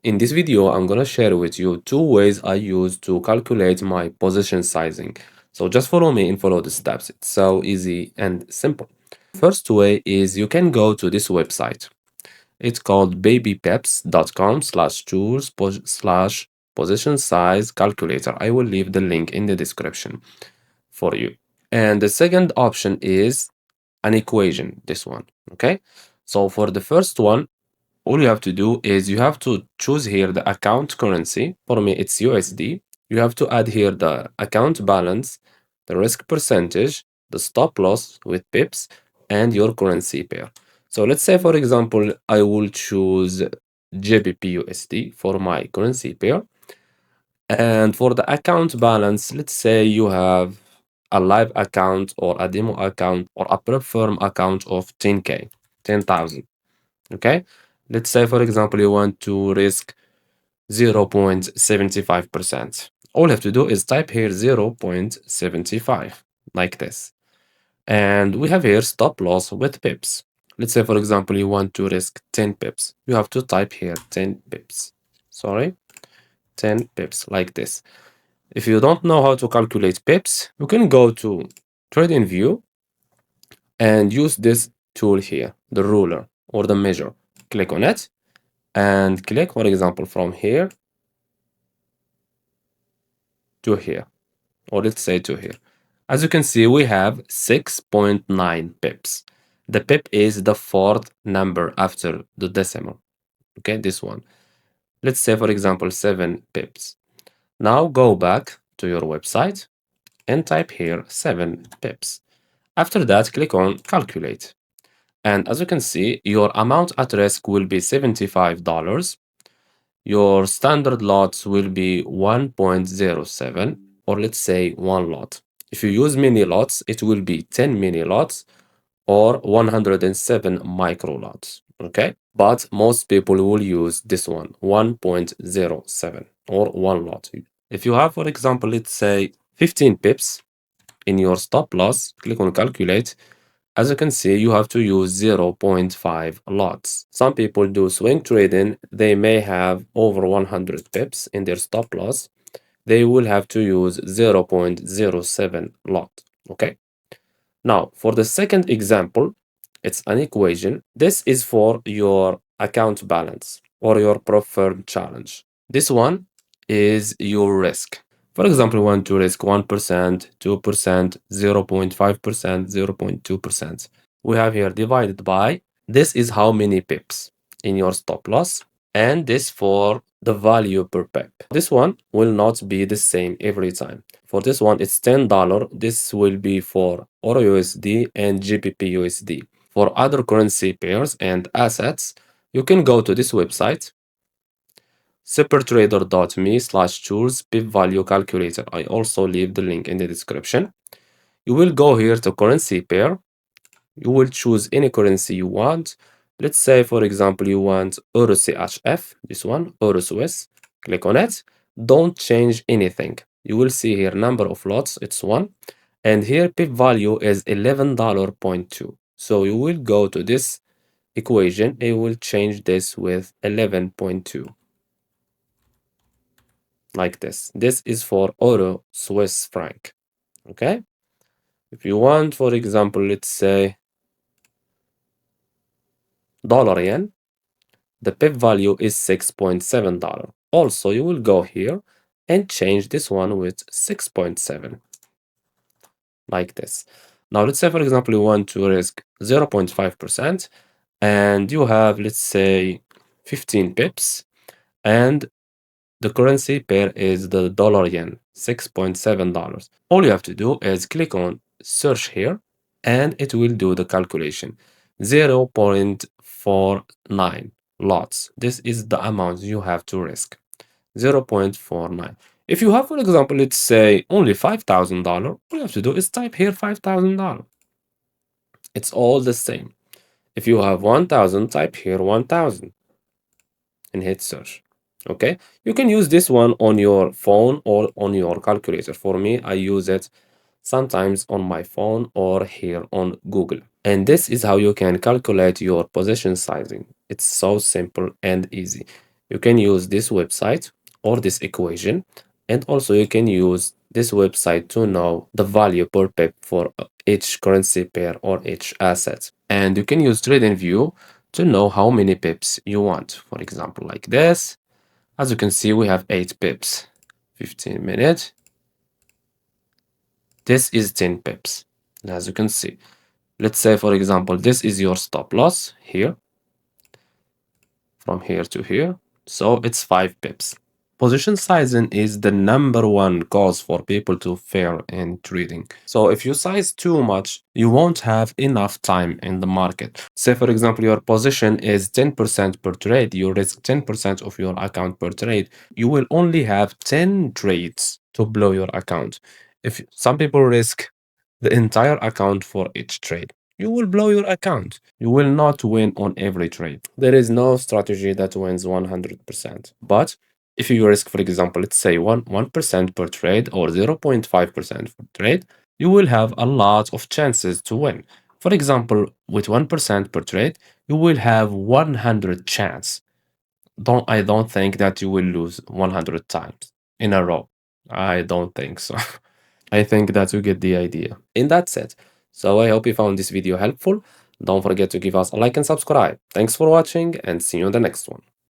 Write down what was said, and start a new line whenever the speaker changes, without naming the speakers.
In this video, I'm gonna share with you two ways I use to calculate my position sizing. So just follow me and follow the steps. It's so easy and simple. First way is you can go to this website. It's called babypeps.com/tools/slash position size calculator. I will leave the link in the description for you. And the second option is an equation, this one. Okay. So for the first one, all you have to do is you have to choose here the account currency. For me, it's USD. You have to add here the account balance, the risk percentage, the stop loss with pips, and your currency pair. So let's say, for example, I will choose GBP USD for my currency pair. And for the account balance, let's say you have a live account or a demo account or a preferred account of 10K, 10,000. Okay. Let's say, for example, you want to risk 0.75%. All you have to do is type here 0.75 like this. And we have here stop loss with pips. Let's say, for example, you want to risk 10 pips. You have to type here 10 pips. Sorry, 10 pips like this. If you don't know how to calculate pips, you can go to TradingView and use this tool here, the ruler or the measure. Click on it and click, for example, from here to here, or let's say to here. As you can see, we have 6.9 pips. The pip is the fourth number after the decimal. Okay, this one. Let's say, for example, 7 pips. Now go back to your website and type here 7 pips. After that, click on calculate. And as you can see, your amount at risk will be $75. Your standard lots will be 1.07, or let's say 1 lot. If you use mini lots, it will be 10 mini lots or 107 micro lots. Okay, but most people will use this one, 1.07 or 1 lot. If you have, for example, let's say 15 pips in your stop loss, click on calculate. As you can see, you have to use 0.5 lots. Some people do swing trading. They may have over 100 pips in their stop loss. They will have to use 0.07 lot. Okay. Now, for the second example, it's an equation. This is for your account balance or your preferred challenge. This one is your risk. For example, you want to risk 1%, 2%, 0.5%, 0.2%. We have here divided by, this is how many pips in your stop loss, and this for the value per pip. This one will not be the same every time. For this one, it's $10. This will be for Euro USD and GBP USD. For other currency pairs and assets, you can go to this website, supertrader.me/tools pip value calculator. I also leave the link in the description. You will go here to currency pair. You will choose any currency you want. Let's say, for example, you want Euro CHF, this one, Euro Swiss. Click on it. Don't change anything. You will see here number of lots, it's 1. And here pip value is $11.2. So you will go to this equation and you will change this with 11.2. Like this. This is for Euro Swiss franc. Okay. If you want, for example, let's say dollar yen, the pip value is $6.7. Also, you will go here and change this one with 6.7 like this. Now, let's say, for example, you want to risk 0.5% and you have, let's say, 15 pips and the currency pair is the dollar yen, $6.7. All you have to do is click on search here and it will do the calculation. 0.49 lots. This is the amount you have to risk. 0.49. If you have, for example, let's say only $5,000, all you have to do is type here $5,000. It's all the same. If you have 1,000, type here 1,000 and hit search. Okay, you can use this one on your phone or on your calculator. For me, I use it sometimes on my phone or here on Google. And this is how you can calculate your position sizing. It's so simple and easy. You can use this website or this equation, and also you can use this website to know the value per pip for each currency pair or each asset. And you can use TradingView to know how many pips you want. For example, like this. As you can see, we have 8 pips. 15 minutes. This is 10 pips. As you can see, let's say, for example, this is your stop loss here, from here to here. So it's 5 pips. Position sizing is the number one cause for people to fail in trading. So if you size too much, you won't have enough time in the market. Say, for example, your position is 10% per trade, you risk 10% of your account per trade. You will only have 10 trades to blow your account. If some people risk the entire account for each trade, you will blow your account. You will not win on every trade. There is no strategy that wins 100%. But if you risk, for example, let's say 1% per trade or 0.5% per trade, you will have a lot of chances to win. For example, with 1% per trade, you will have 100 chance. I don't think that you will lose 100 times in a row. I don't think so. I think that you get the idea. In that set. So I hope you found this video helpful. Don't forget to give us a like and subscribe. Thanks for watching and see you in the next one.